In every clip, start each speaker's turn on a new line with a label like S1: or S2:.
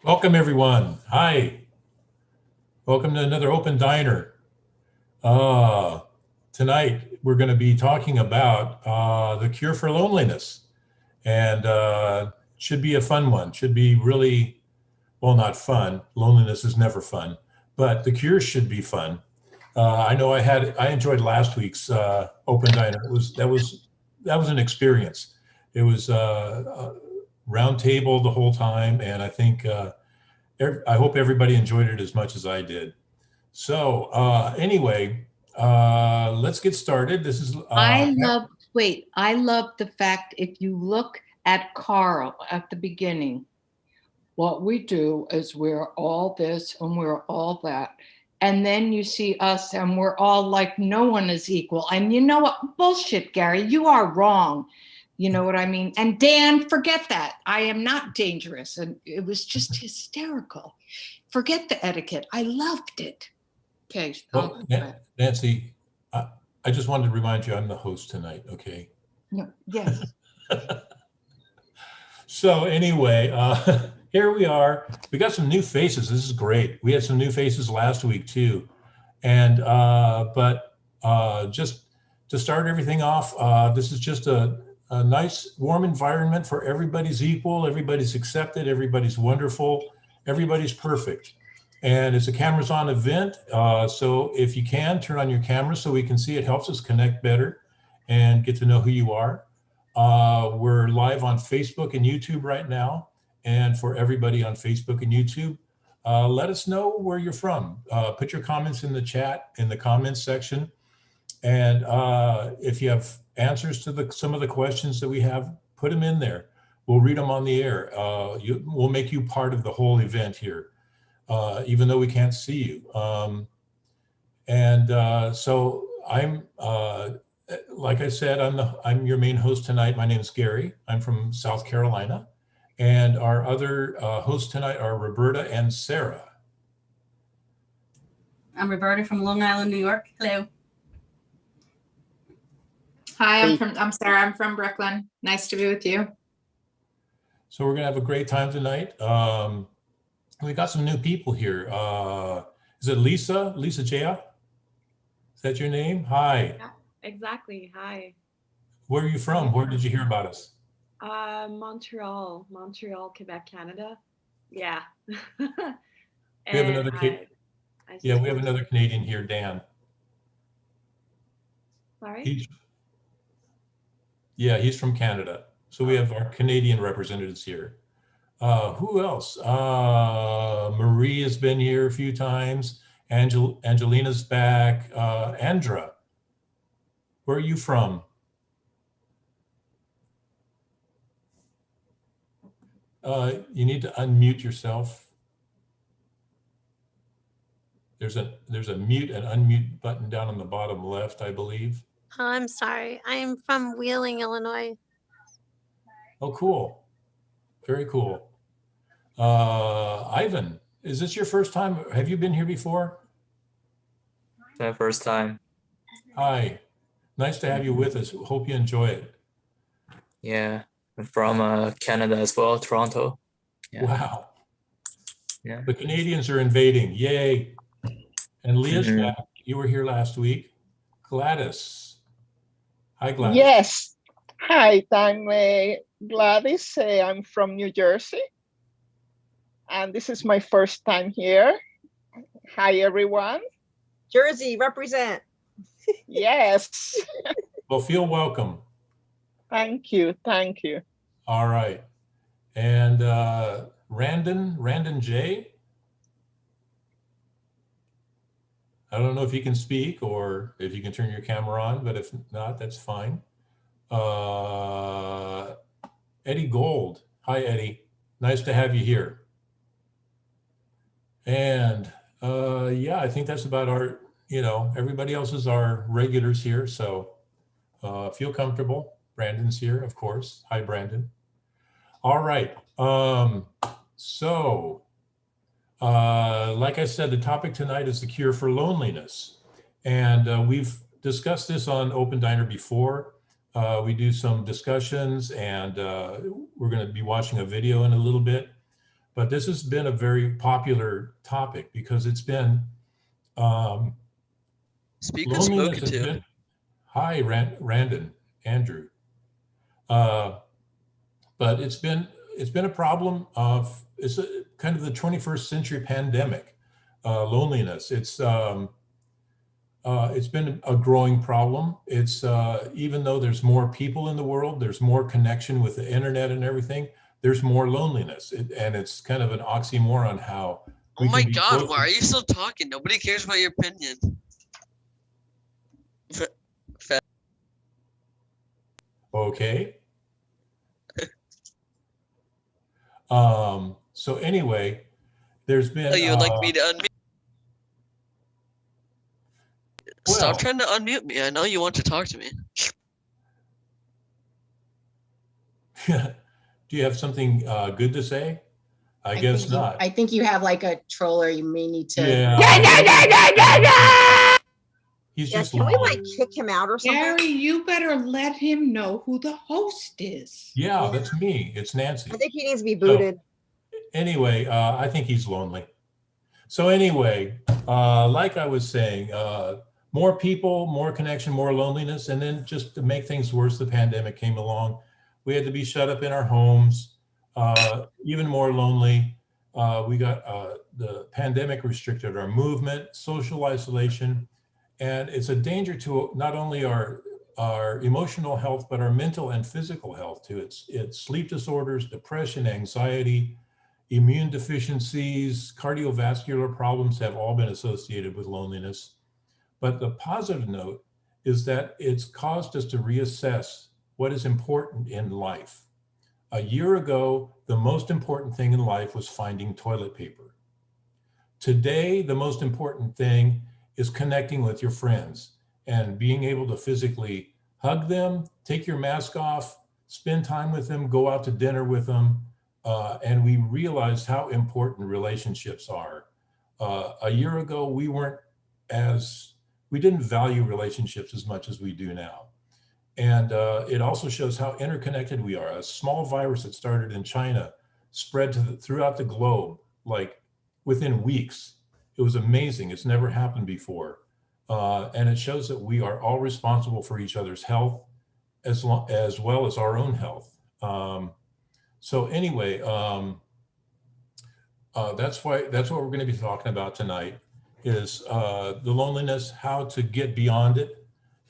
S1: Welcome everyone. Hi. Welcome to another Open Diner. Uh, Tonight we're going to be talking about the cure for loneliness, and should be a fun one. Should be really, well, not fun. Loneliness is never fun, but the cure should be fun. I know I enjoyed last week's Open Diner. That was an experience. It was a round table the whole time, and I think. I hope everybody enjoyed it as much as I did. So anyway, let's get started. This is
S2: I love the fact if you look at Carl at the beginning, what we do is we're all this and we're all that. And then you see us and we're all like, no one is equal. And you know what? Bullshit, Gary, you are wrong. You know what I mean? And Dan, forget that. I am not dangerous. And it was just hysterical. Forget the etiquette. I loved it. Okay.
S1: well, Nancy, I just wanted to remind you I'm the host tonight, okay?
S2: No, yes.
S1: So anyway, here we are. We got some new faces. This is great. We had some new faces last week too. And but just to start everything off, this is just a nice warm environment for everybody's equal, everybody's accepted, everybody's wonderful, everybody's perfect. And it's a cameras on event. So if you can, turn on your camera so we can see. It helps us connect better and get to know who you are. We're live on Facebook and YouTube right now. And for everybody on Facebook and YouTube, let us know where you're from. Put your comments in the chat, in the comments section. And if you have answers to some of the questions that we have, put them in there. We'll read them on the air. We'll make you part of the whole event here, even though we can't see you. So I'm, like I said, I'm your main host tonight. My name is Gary. I'm from South Carolina. And our other hosts tonight are Roberta and Sarah.
S3: I'm Roberta from Long Island, New York. Hello.
S4: Hi, I'm Sarah. I'm from Brooklyn. Nice to be with you.
S1: So we're gonna have a great time tonight. We got some new people here. Is it Lisa? Lisa Jaya? Is that your name? Hi.
S5: Yeah, exactly. Hi.
S1: Where are you from? Where did you hear about us?
S5: Montreal, Quebec, Canada. Yeah.
S1: We have another we have another Canadian here, Dan.
S5: Sorry?
S1: He's from Canada. So we have our Canadian representatives here. Who else? Marie has been here a few times. Angelina's back. Andra, where are you from? You need to unmute yourself. There's a mute and unmute button down on the bottom left, I believe.
S6: Oh, I'm sorry. I'm from Wheeling, Illinois.
S1: Oh, cool. Very cool. Ivan, is this your first time? Have you been here before?
S7: It's my first time.
S1: Hi. Nice to have you with us. Hope you enjoy it.
S7: Yeah, I'm from Canada as well, Toronto. Yeah.
S1: Wow.
S7: Yeah.
S1: The Canadians are invading. Yay. And Leah's back. You were here last week. Gladys. Hi, Gladys.
S8: Yes. Hi, I'm Gladys. I'm from New Jersey. And this is my first time here. Hi, everyone.
S9: Jersey, represent.
S8: Yes.
S1: Well, feel welcome.
S8: Thank you. Thank you.
S1: All right. And Randon J. I don't know if you can speak or if you can turn your camera on, but if not, that's fine. Eddie Gold. Hi, Eddie. Nice to have you here. And I think that's about our, everybody else is our regulars here. So feel comfortable. Brandon's here, of course. Hi, Brandon. All right. Like I said, the topic tonight is the cure for loneliness. And we've discussed this on Open Diner before. We do some discussions and we're going to be watching a video in a little bit. But this has been a very popular topic because it's been
S10: Speak who's spoken to.
S1: Been, hi, Andrew. But it's been a problem of, it's kind of the 21st century pandemic, loneliness. It's been a growing problem. It's even though there's more people in the world, there's more connection with the internet and everything, there's more loneliness. And it's kind of an oxymoron how.
S10: Oh my God, why are you still talking? Nobody cares about your opinion.
S1: Okay. So anyway, there's been.
S10: Oh, you'd like me to unmute? Stop trying to unmute me. I know you want to talk to me.
S1: Do you have something good to say? I guess not.
S11: I think you have like a troller. You may need to.
S1: Yeah. He's just.
S9: Can we like kick him out or something?
S2: Gary, you better let him know who the host is.
S1: Yeah, that's me. It's Nancy.
S9: I think he needs to be booted.
S1: So, anyway, I think he's lonely. So anyway, like I was saying, more people, more connection, more loneliness. And then just to make things worse, the pandemic came along. We had to be shut up in our homes, even more lonely. We got the pandemic restricted our movement, social isolation, and it's a danger to not only our emotional health, but our mental and physical health too. It's sleep disorders, depression, anxiety, immune deficiencies, cardiovascular problems have all been associated with loneliness. But the positive note is that it's caused us to reassess what is important in life. A year ago, the most important thing in life was finding toilet paper. Today, the most important thing is connecting with your friends and being able to physically hug them, take your mask off, spend time with them, go out to dinner with them. And we realized how important relationships are. A year ago, we didn't value relationships as much as we do now. And it also shows how interconnected we are. A small virus that started in China spread throughout the globe, like within weeks. It was amazing. It's never happened before. And it shows that we are all responsible for each other's health as well as our own health. So anyway, that's what we're going to be talking about tonight is the loneliness, how to get beyond it,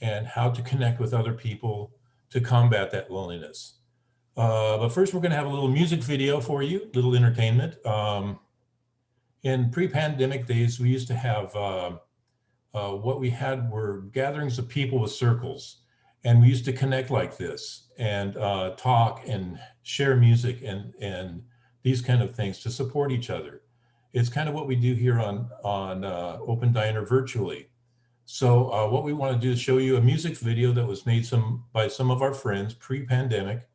S1: and how to connect with other people to combat that loneliness. But first, we're going to have a little music video for you, little entertainment. In pre-pandemic days, we used to have what we had were gatherings of people with circles. And we used to connect like this and talk and share music and these kind of things to support each other. It's kind of what we do here on Open Diner virtually. So what we want to do is show you a music video that was made by some of our friends pre-pandemic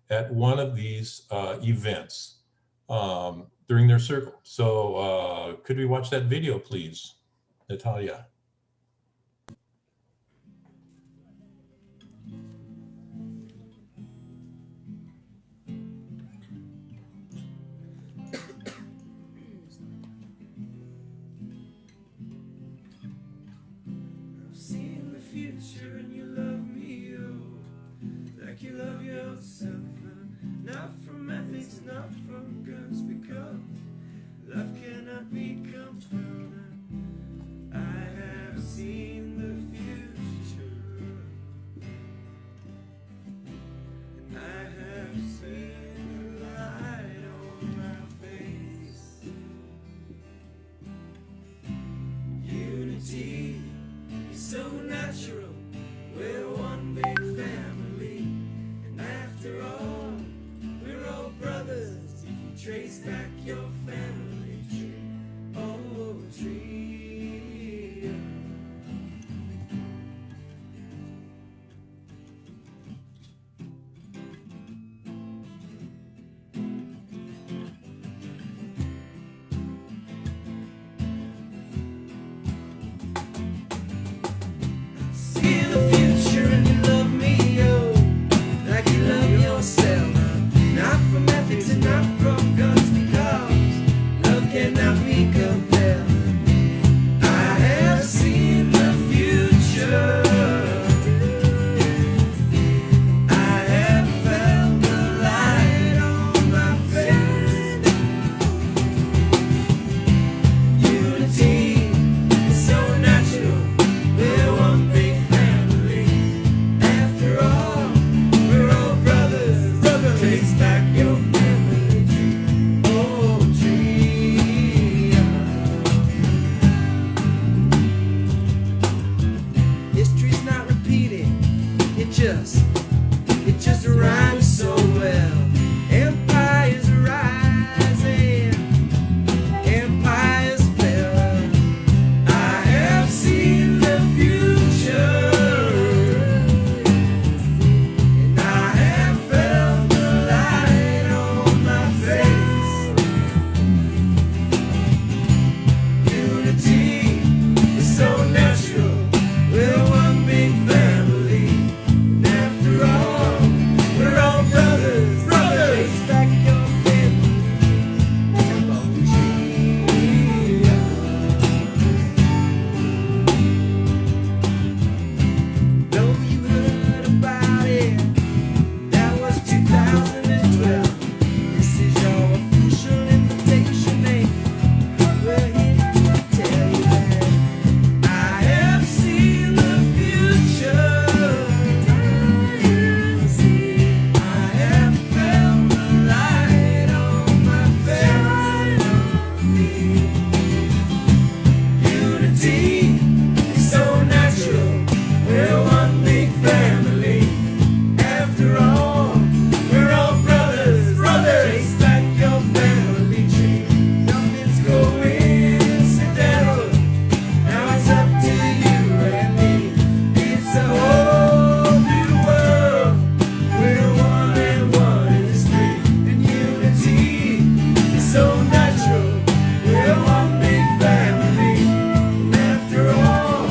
S1: at one of these events during their circle. So could we watch that video, please, Natalia?
S12: And you love me, oh, like you love yourself, and not from ethics, not from guns, because love cannot be compelled. I trace back your family tree. Oh, tree. History's not repeating, it just rhymes so well. Empires rising, empires fell. I have seen the future, and I have felt the light on my face. Unity is so natural, we're one big family. And after all, we're all brothers, brothers. Trace back your family, come on, tree. Know you heard about it, that was 2012. This is your official invitation, we're here to tell you that I have seen the future. I have felt the light on my face. Unity is so natural, we're one big family. After all, we're all brothers, brothers. Trace back your family tree. Nothing's coincidental. Now it's up to you and me. It's a whole new world. We're one and one is three. And unity is so natural. We're one big family. And after all,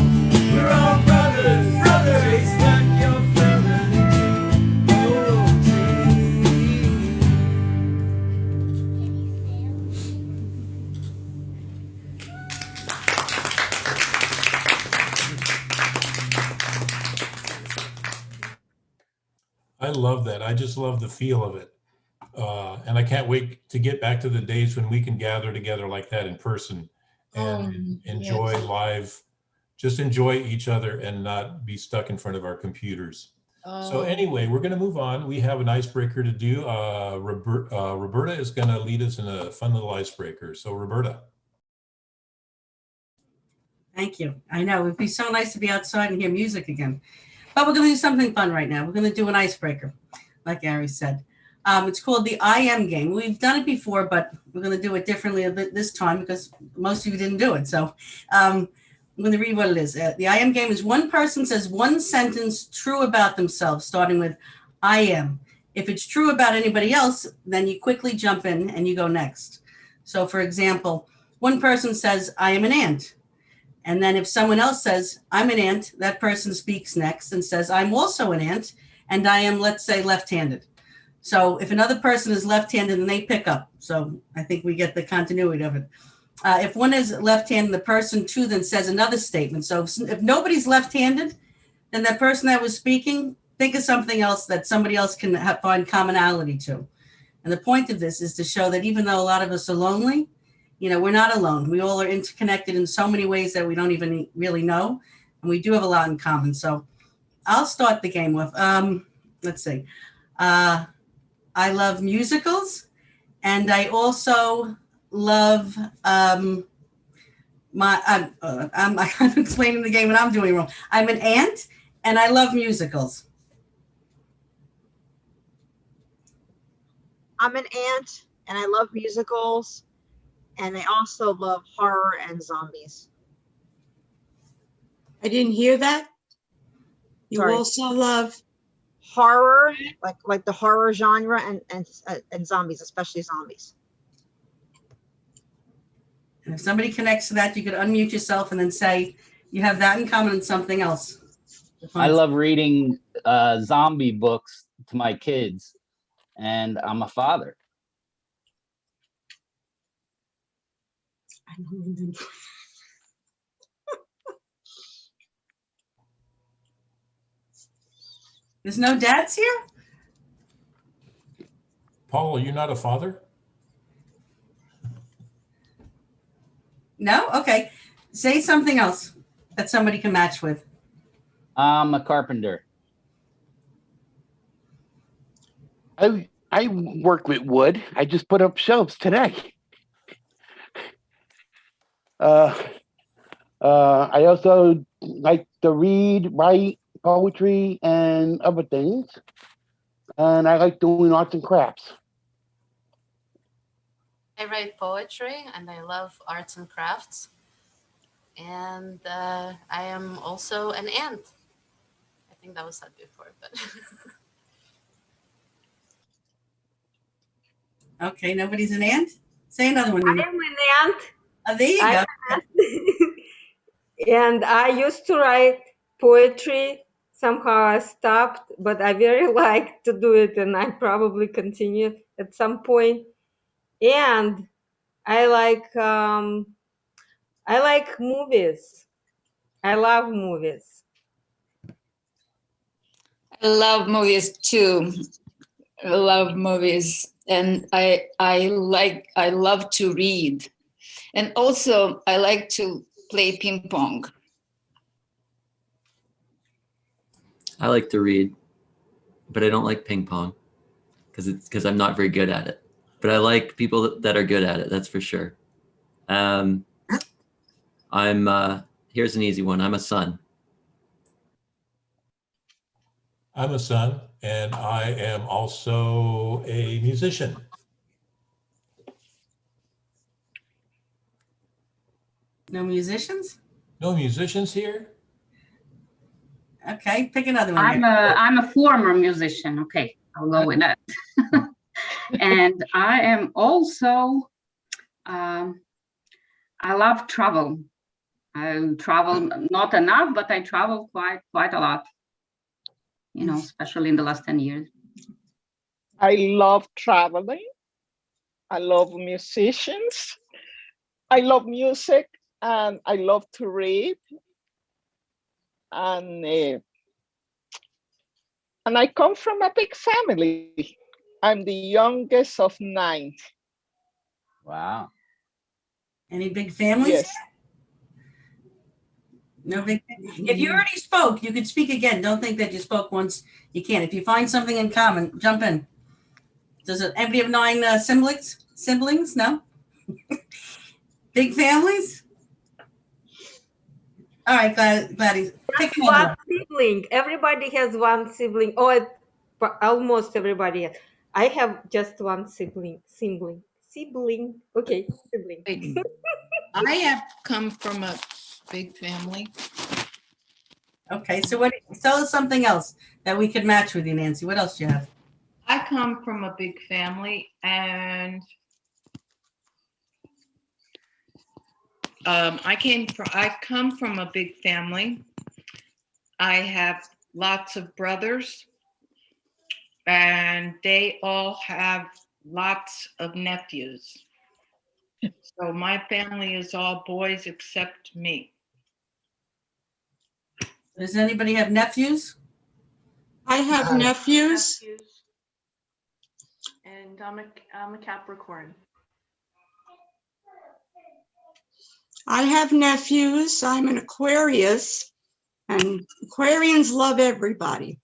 S12: we're all brothers, brothers. Trace back your family tree. Oh, tree.
S1: I love that. I just love the feel of it. And I can't wait to get back to the days when we can gather together like that in person and enjoy
S2: yes.
S1: live, just enjoy each other and not be stuck in front of our computers. So anyway, we're going to move on. We have an icebreaker to do. Roberta is going to lead us in a fun little icebreaker. So Roberta.
S3: Thank you. I know, it'd be so nice to be outside and hear music again. But we're going to do something fun right now. We're going to do an icebreaker, like Gary said. It's called the I Am game. We've done it before, but we're going to do it differently a bit this time because most of you didn't do it. So I'm going to read what it is. The I Am game is one person says one sentence true about themselves, starting with I am. If it's true about anybody else, then you quickly jump in and you go next. So for example, one person says, I am an ant. And then if someone else says, I'm an ant, that person speaks next and says, I'm also an ant, and I am, let's say, left-handed. So if another person is left-handed, then they pick up. So I think we get the continuity of it. If one is left-handed, the person too then says another statement. So if nobody's left-handed, then that person that was speaking, think of something else that somebody else can find commonality to. And the point of this is to show that even though a lot of us are lonely, you know, we're not alone. We all are interconnected in so many ways that we don't even really know. And we do have a lot in common. So I'll start the game with, let's see. I love musicals. And I also love I'm explaining the game and I'm doing it wrong. I'm an ant and I love musicals.
S9: I'm an ant and I love musicals. And I also love horror and zombies.
S11: I didn't hear that. You
S9: Sorry.
S11: also love
S9: Horror, like the horror genre, and zombies, especially zombies.
S3: And if somebody connects to that, you could unmute yourself and then say you have that in common and something else.
S13: I love reading zombie books to my kids, and I'm a father.
S3: There's no dads here?
S1: Paul, are you not a father?
S3: No? Okay. Say something else that somebody can match with.
S13: I'm a carpenter.
S14: I I work with wood. I just put up shelves today. I also like to read, write poetry, and other things. And I like doing arts and crafts.
S15: I write poetry and I love arts and crafts. And I am also an aunt. I think that was said before, but.
S3: Okay, nobody's an aunt? Say another one.
S16: I am an aunt.
S3: Oh, there you go.
S16: And I used to write poetry. Somehow I stopped, but I very like to do it, and I probably continue at some point. And I like movies. I love movies.
S2: I love movies too. I love movies, and I love to read, and also I like to play ping pong.
S17: I like to read, but I don't like ping pong because I'm not very good at it. But I like people that are good at it. That's for sure. Here's an easy one. I'm a son.
S1: I'm a son, and I am also a musician.
S3: No musicians?
S1: No musicians here?
S3: Okay, pick another one.
S18: I'm a former musician. Okay, I'll go with that. And I am also, I love travel. I travel not enough, but I travel quite a lot, you know, especially in the last 10 years.
S8: I love traveling. I love musicians. I love music, and I love to read. And I come from a big family. I'm the youngest of 9.
S13: Wow.
S3: Any big families?
S8: Yes.
S3: No big. If you already spoke, you could speak again. Don't think that you spoke once. You can't. If you find something in common, jump in. Does anybody have 9 siblings? Siblings? No. Big families? All right, Gladys. Pick
S16: one sibling. Everybody has one sibling. Oh, almost everybody has. I have just one sibling. Okay, sibling.
S2: I have come from a big family.
S3: Okay, so tell us something else that we could match with you, Nancy. What else do you have?
S2: I come from a big family, and I come from a big family. I have lots of brothers, and they all have lots of nephews. So my family is all boys except me.
S3: Does anybody have nephews?
S11: I have nephews.
S5: And I'm a Capricorn.
S11: I have nephews. I'm an Aquarius, and Aquarians love everybody.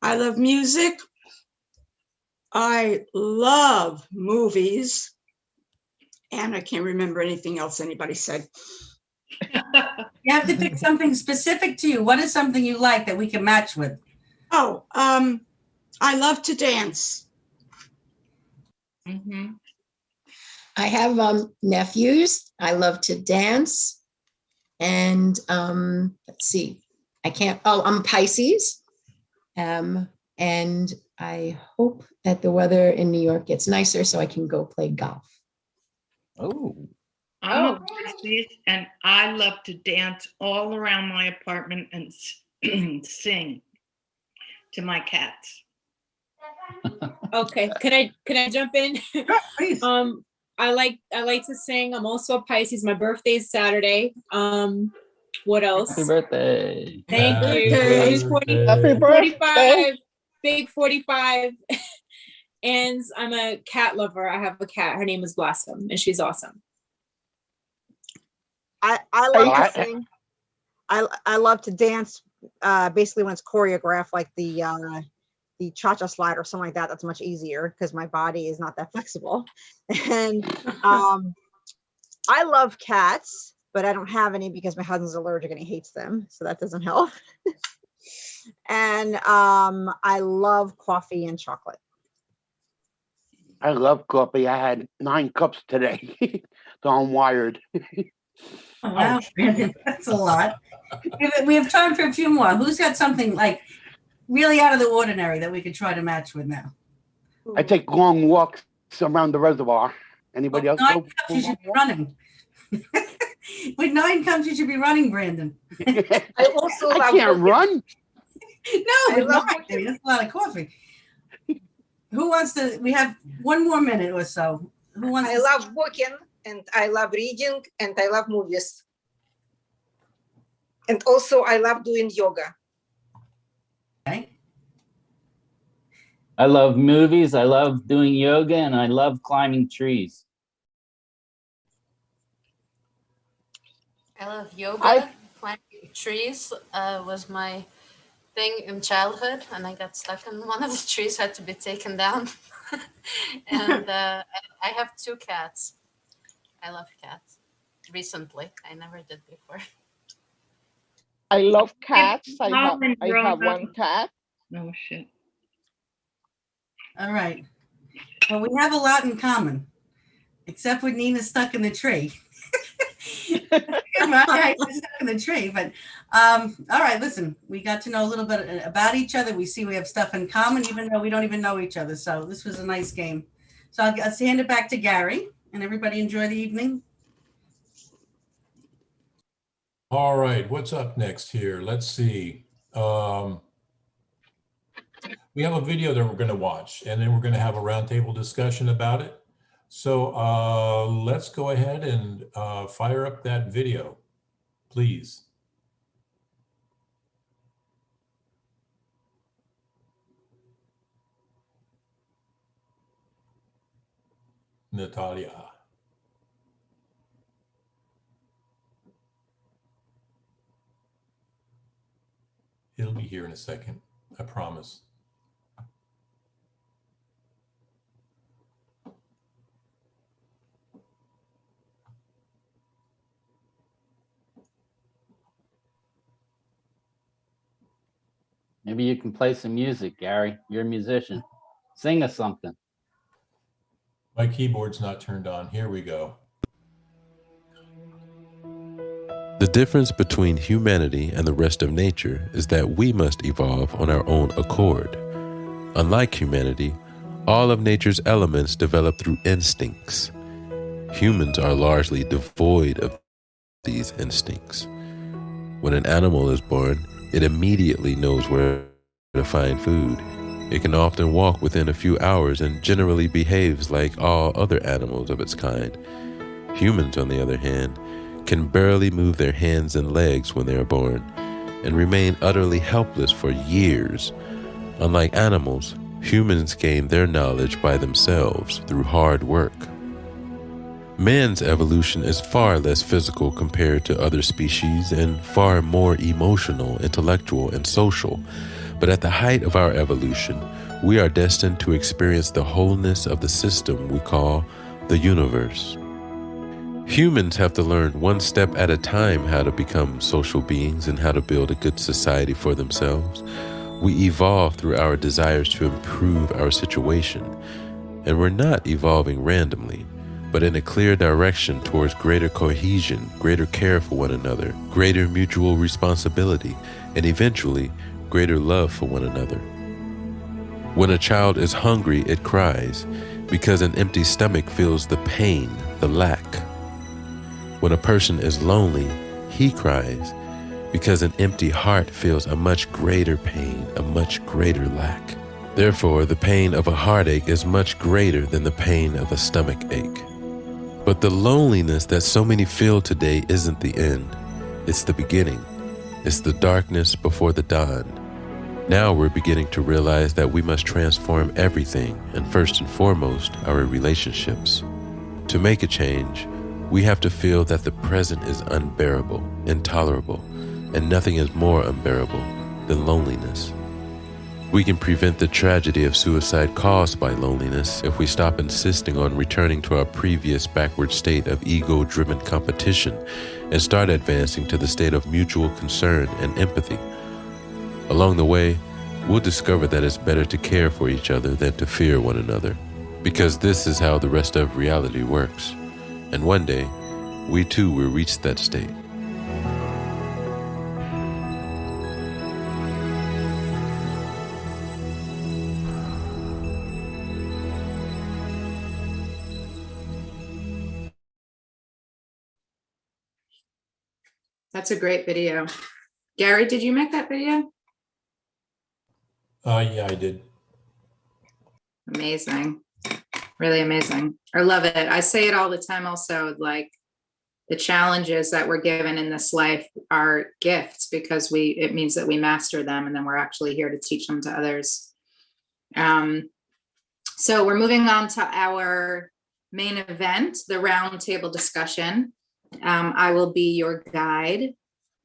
S11: I love music. I love movies. And I can't remember anything else anybody said.
S3: You have to pick something specific to you. What is something you like that we can match with?
S11: Oh, I love to dance.
S2: Mm-hmm.
S19: I have nephews. I love to dance. And let's see, I'm Pisces. And I hope that the weather in New York gets nicer so I can go play golf.
S13: Oh.
S2: I'm a Pisces, and I love to dance all around my apartment and sing to my cats.
S20: Okay, can I jump in?
S3: Please.
S20: I like to sing. I'm also a Pisces. My birthday's Saturday. What else?
S13: Happy birthday.
S20: Thank you.
S13: Happy
S20: I'm 40,
S13: birthday. Happy
S20: 45, big 45. And I'm a cat lover. I have a cat. Her name is Blossom, and she's awesome.
S9: I love to sing. I love to dance. Basically, when it's choreographed, like the the cha-cha slide or something like that. That's much easier because my body is not that flexible. And I love cats, but I don't have any because my husband's allergic and he hates them. So that doesn't help. And I love coffee and chocolate.
S14: I love coffee. I had 9 cups today, so I'm wired.
S3: Oh, wow, Brandon, that's a lot. We have time for a few more. Who's got something like really out of the ordinary that we could try to match with now?
S14: I take long walks around the reservoir. Anybody else?
S3: 9
S14: go
S3: cups,
S14: for
S3: you
S14: long
S3: should be
S14: walk?
S3: running. With 9 cups, you should be running, Brandon.
S9: I also
S14: I
S9: love
S14: can't run.
S3: No, with 9, baby, that's a lot of coffee. Who wants to? We have 1 more minute or so. Who wants?
S21: I love walking, and I love reading, and I love movies. And also, I love doing yoga.
S3: Okay.
S13: I love movies, I love doing yoga, and I love climbing trees.
S15: I love yoga. Climbing trees was my thing in childhood, and I got stuck in one of the trees, had to be taken down. And I have 2 cats. I love cats. Recently, I never did before.
S8: I love cats. I have
S20: grown up.
S8: 1 cat.
S20: Oh shit.
S3: All right. Well, we have a lot in common, except with Nina stuck in the tree. Right, stuck in the tree. But all right, listen, we got to know a little bit about each other. We see we have stuff in common, even though we don't even know each other. So this was a nice game. So I'll hand it back to Gary, and everybody enjoy the evening.
S1: All right, what's up next here? Let's see. We have a video that we're going to watch, and then we're going to have a roundtable discussion about it. So let's go ahead and fire up that video, please. Natalia. It'll be here in a second, I promise.
S13: Maybe you can play some music, Gary. You're a musician. Sing us something.
S1: My keyboard's not turned on. Here we go.
S22: The difference between humanity and the rest of nature is that we must evolve on our own accord. Unlike humanity, all of nature's elements develop through instincts. Humans are largely devoid of these instincts. When an animal is born, it immediately knows where to find food. It can often walk within a few hours and generally behaves like all other animals of its kind. Humans, on the other hand, can barely move their hands and legs when they are born and remain utterly helpless for years. Unlike animals, humans gain their knowledge by themselves through hard work. Man's evolution is far less physical compared to other species and far more emotional, intellectual, and social. But at the height of our evolution, we are destined to experience the wholeness of the system we call the universe. Humans have to learn one step at a time how to become social beings and how to build a good society for themselves. We evolve through our desires to improve our situation, and we're not evolving randomly, but in a clear direction towards greater cohesion, greater care for one another, greater mutual responsibility, and eventually, greater love for one another. When a child is hungry, it cries, because an empty stomach feels the pain, the lack. When a person is lonely, he cries, because an empty heart feels a much greater pain, a much greater lack. Therefore, the pain of a heartache is much greater than the pain of a stomach ache. But the loneliness that so many feel today isn't the end. It's the beginning. It's the darkness before the dawn. Now we're beginning to realize that we must transform everything, and first and foremost, our relationships. To make a change, we have to feel that the present is unbearable, intolerable, and nothing is more unbearable than loneliness. We can prevent the tragedy of suicide caused by loneliness if we stop insisting on returning to our previous backward state of ego-driven competition and start advancing to the state of mutual concern and empathy. Along the way, we'll discover that it's better to care for each other than to fear one another, because this is how the rest of reality works. And one day, we too will reach that state.
S4: That's a great video. Gary, did you make that video?
S1: Yeah, I did.
S4: Amazing. Really amazing. I love it. I say it all the time also, like the challenges that we're given in this life are gifts because it means that we master them and then we're actually here to teach them to others. So we're moving on to our main event, the roundtable discussion. I will be your guide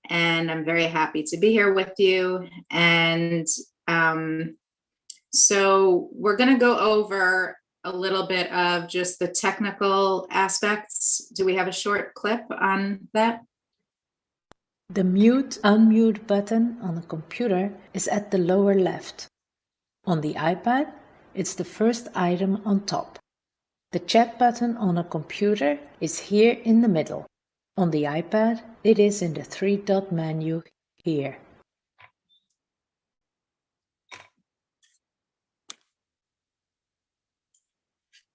S4: and I'm very happy to be here with you. And so we're going to go over a little bit of just the technical aspects. Do we have a short clip on that?
S6: The mute unmute button on a computer is at the lower left. On the iPad, it's the first item on top. The chat button on a computer is here in the middle. On the iPad, it is in the three-dot menu here.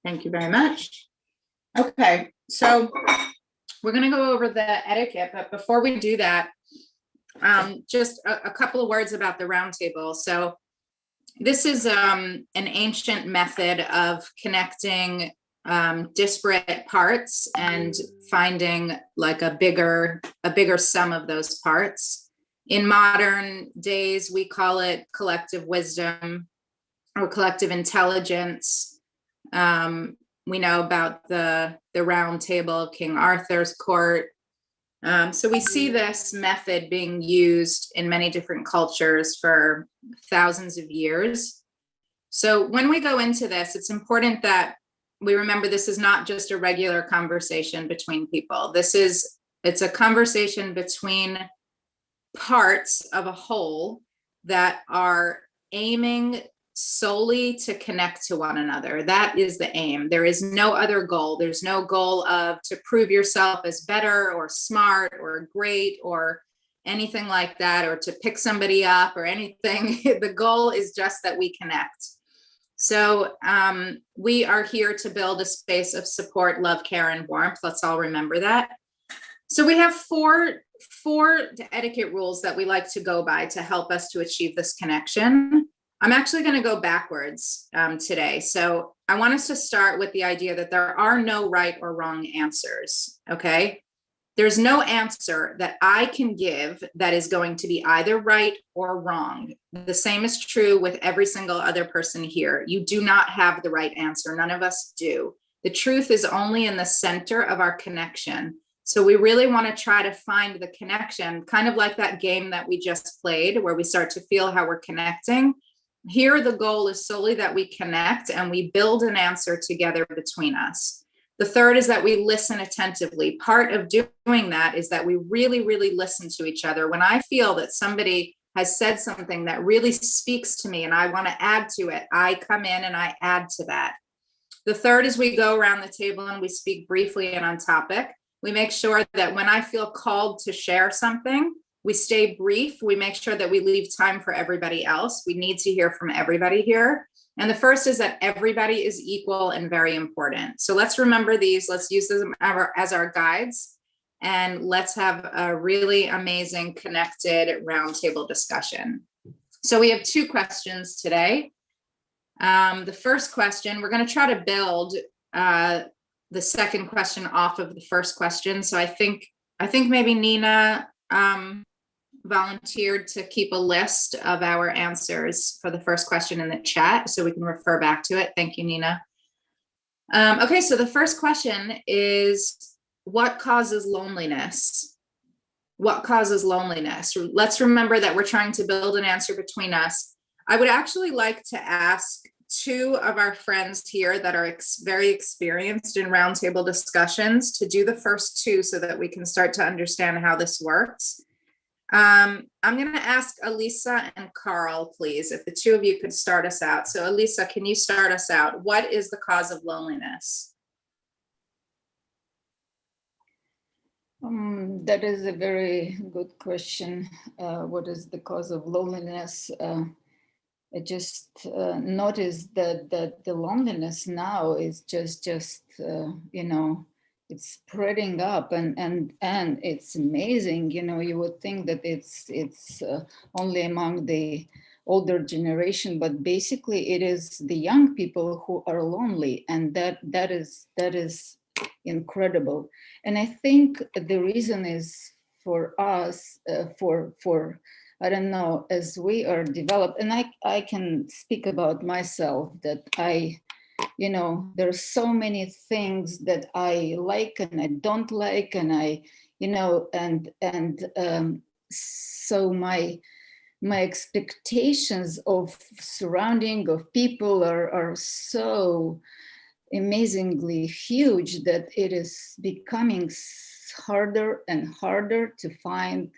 S4: Thank you very much. Okay, so we're going to go over the etiquette, but before we do that, just a couple of words about the roundtable. So this is an ancient method of connecting disparate parts and finding like a bigger sum of those parts. In modern days, we call it collective wisdom or collective intelligence. We know about the round table of King Arthur's court. So we see this method being used in many different cultures for thousands of years. So when we go into this, it's important that we remember this is not just a regular conversation between people. It's a conversation between parts of a whole that are aiming solely to connect to one another. That is the aim. There is no other goal. There's no goal of to prove yourself as better or smart or great or anything like that, or to pick somebody up or anything. The goal is just that we connect. So we are here to build a space of support, love, care, and warmth. Let's all remember that. So we have four etiquette rules that we like to go by to help us to achieve this connection. I'm actually going to go backwards today. So I want us to start with the idea that there are no right or wrong answers, okay? There's no answer that I can give that is going to be either right or wrong. The same is true with every single other person here. You do not have the right answer. None of us do. The truth is only in the center of our connection. So we really want to try to find the connection, kind of like that game that we just played, where we start to feel how we're connecting. Here, the goal is solely that we connect and we build an answer together between us. The third is that we listen attentively. Part of doing that is that we really, really listen to each other. When I feel that somebody has said something that really speaks to me and I want to add to it, I come in and I add to that. The third is we go around the table and we speak briefly and on topic. We make sure that when I feel called to share something, we stay brief. We make sure that we leave time for everybody else. We need to hear from everybody here. And the first is that everybody is equal and very important. So let's remember these. Let's use them as our guides. And let's have a really amazing connected roundtable discussion. So we have two questions today. The first question, we're going to try to build the second question off of the first question. So I think maybe Nina volunteered to keep a list of our answers for the first question in the chat so we can refer back to it. Thank you, Nina. Okay, so the first question is, what causes loneliness? What causes loneliness? Let's remember that we're trying to build an answer between us. I would actually like to ask two of our friends here that are very experienced in roundtable discussions to do the first two so that we can start to understand how this works. I'm going to ask Elisa and Carl, please, if the two of you could start us out. So Elisa, can you start us out? What is the cause of loneliness?
S2: That is a very good question. What is the cause of loneliness? I just noticed that the loneliness now is just you know, it's spreading up, and it's amazing. You know, you would think that it's only among the older generation, but basically it is the young people who are lonely, and that is incredible. And I think the reason is for us, for I don't know, as we are developed, and I can speak about myself, that you know, there's so many things that I like and I don't like, and you know, so my expectations of surrounding of people are so amazingly huge that it is becoming harder and harder to find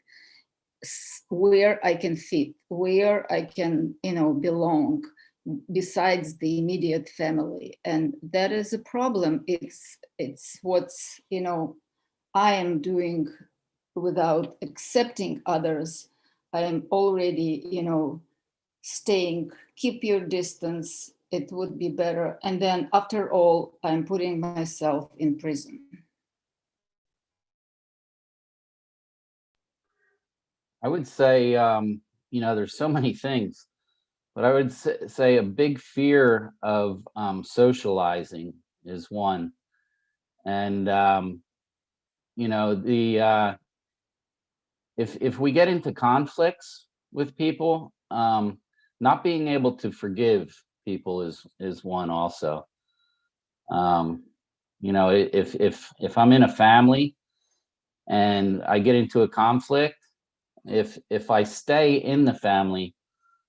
S2: where I can fit, where I can, you know, belong, besides the immediate family. And that is a problem. It's what's, you know, I am doing without accepting others. I am already, you know, staying, keep your distance, it would be better. And then after all, I'm putting myself in prison.
S13: I would say, you know, there's so many things, but I would say a big fear of socializing is one. And, you know, if we get into conflicts with people, not being able to forgive people is one also. You know, if I'm in a family and I get into a conflict, if I stay in the family,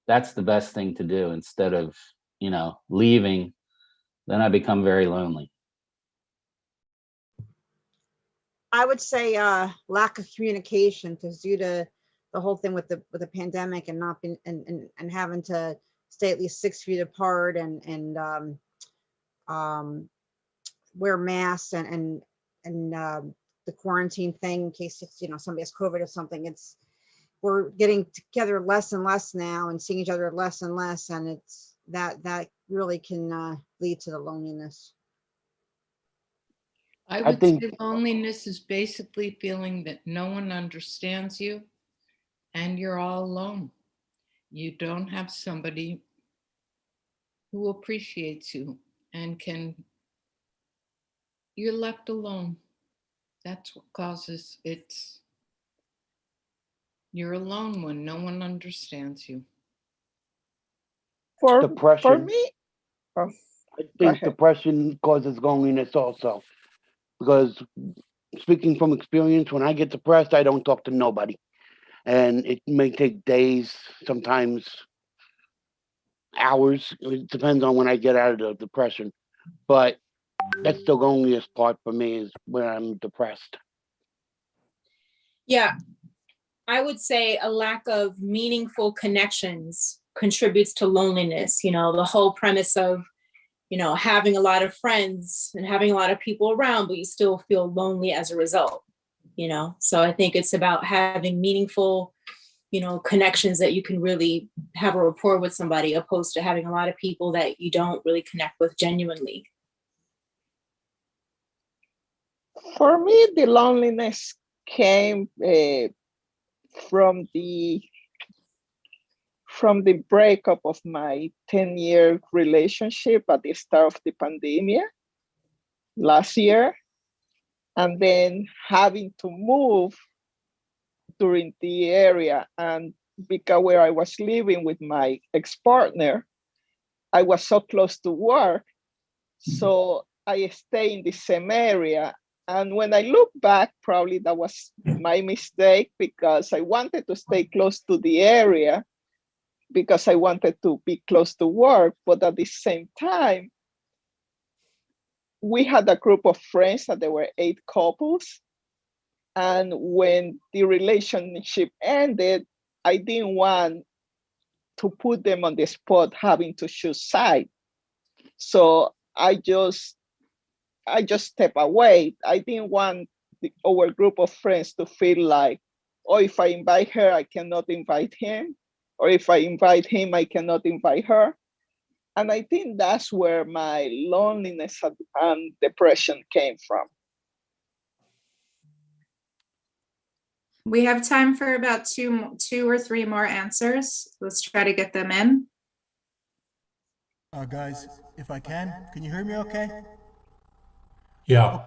S13: that's the best thing to do instead of, you know, leaving. Then I become very lonely.
S9: I would say lack of communication, because due to the whole thing with the pandemic and not being and having to stay at least 6 feet apart and wear masks and the quarantine thing in case, you know, somebody has COVID or something. We're getting together less and less now and seeing each other less and less, and it's that really can lead to the loneliness.
S2: I would say loneliness is basically feeling that no one understands you and you're all alone. You don't have somebody who appreciates you and you're left alone. That's what causes you're alone when no one understands you.
S8: For me,
S14: I think depression causes loneliness also, because speaking from experience, when I get depressed, I don't talk to nobody, and it may take days, sometimes hours. It depends on when I get out of the depression, but that's the loneliest part for me, is when I'm depressed.
S20: Yeah, I would say a lack of meaningful connections contributes to loneliness. You know, the whole premise of, you know, having a lot of friends and having a lot of people around, but you still feel lonely as a result, you know? So I think it's about having meaningful, you know, connections that you can really have a rapport with somebody, opposed to having a lot of people that you don't really connect with genuinely.
S8: For me, the loneliness came from the breakup of my 10-year relationship at the start of the pandemic last year, and then having to move during the area. And because where I was living with my ex-partner, I was so close to work, so I stay in the same area. And when I look back, probably that was my mistake, because I wanted to stay close to the area, because I wanted to be close to work, but at the same time, we had a group of friends and there were 8 couples. And when the relationship ended, I didn't want to put them on the spot having to choose side. So I just step away. I didn't want our group of friends to feel like, oh, if I invite her, I cannot invite him. Or if I invite him, I cannot invite her. And I think that's where my loneliness and depression came from.
S4: We have time for about two or three more answers. Let's try to get them in.
S7: Guys, if I can you hear me okay?
S1: Yeah.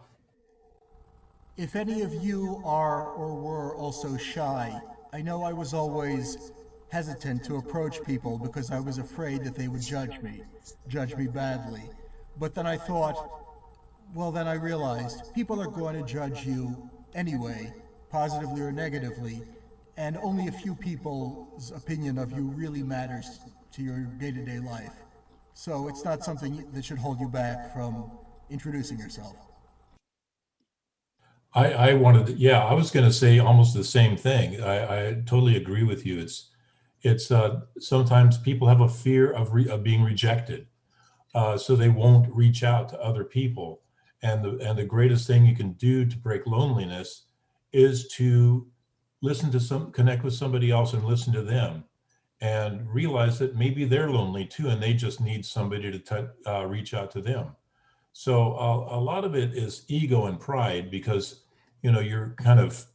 S7: If any of you are or were also shy, I know I was always hesitant to approach people because I was afraid that they would judge me badly. But then I thought, well, then I realized people are going to judge you anyway, positively or negatively, and only a few people's opinion of you really matters to your day-to-day life. So it's not something that should hold you back from introducing yourself.
S1: I was going to say almost the same thing. I totally agree with you. It's sometimes people have a fear of being rejected, so they won't reach out to other people. And the greatest thing you can do to break loneliness is to connect with somebody else and listen to them, and realize that maybe they're lonely too, and they just need somebody to reach out to them. So a lot of it is ego and pride, because you're kind of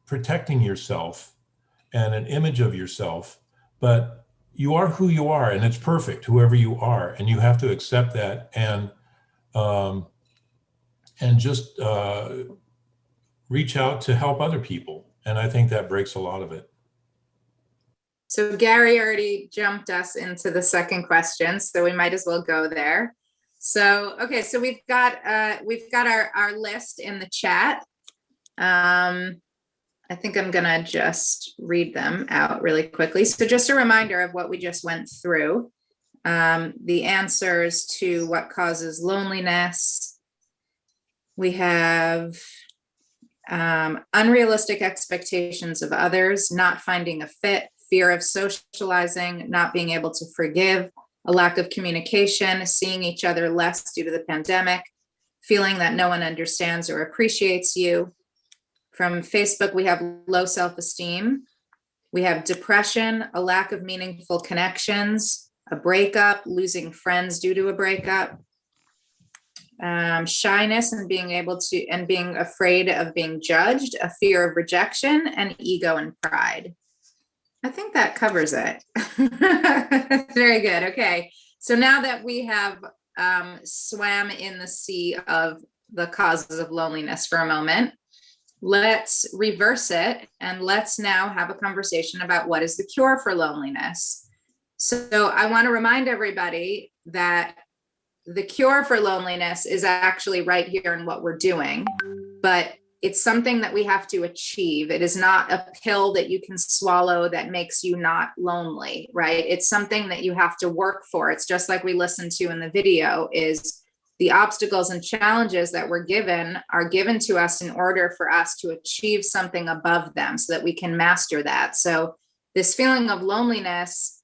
S1: protecting yourself and an image of yourself, but you are who you are, and it's perfect, whoever you are, and you have to accept that and just reach out to help other people. And I think that breaks a lot of it.
S4: So Gary already jumped us into the second question, so we might as well go there. So, okay, so we've got our list in the chat. I think I'm gonna just read them out really quickly. So just a reminder of what we just went through. The answers to what causes loneliness. We have unrealistic expectations of others, not finding a fit, fear of socializing, not being able to forgive, a lack of communication, seeing each other less due to the pandemic, feeling that no one understands or appreciates you. From Facebook, we have low self-esteem. We have depression, a lack of meaningful connections, a breakup, losing friends due to a breakup, shyness and being afraid of being judged, a fear of rejection, and ego and pride. I think that covers it. Very good. Okay. So now that we have swam in the sea of the causes of loneliness for a moment, let's reverse it and let's now have a conversation about what is the cure for loneliness. So I want to remind everybody that the cure for loneliness is actually right here in what we're doing, but it's something that we have to achieve. It is not a pill that you can swallow that makes you not lonely, right? It's something that you have to work for. It's just like we listened to in the video, is the obstacles and challenges that we're given are given to us in order for us to achieve something above them so that we can master that. So this feeling of loneliness,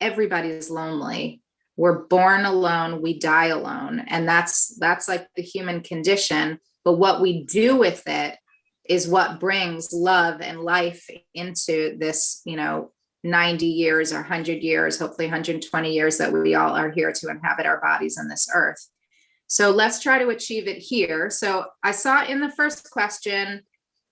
S4: everybody is lonely. We're born alone, we die alone. And that's like the human condition. But what we do with it is what brings love and life into this, 90 years or 100 years, hopefully 120 years that we all are here to inhabit our bodies on this earth. So let's try to achieve it here. So I saw in the first question,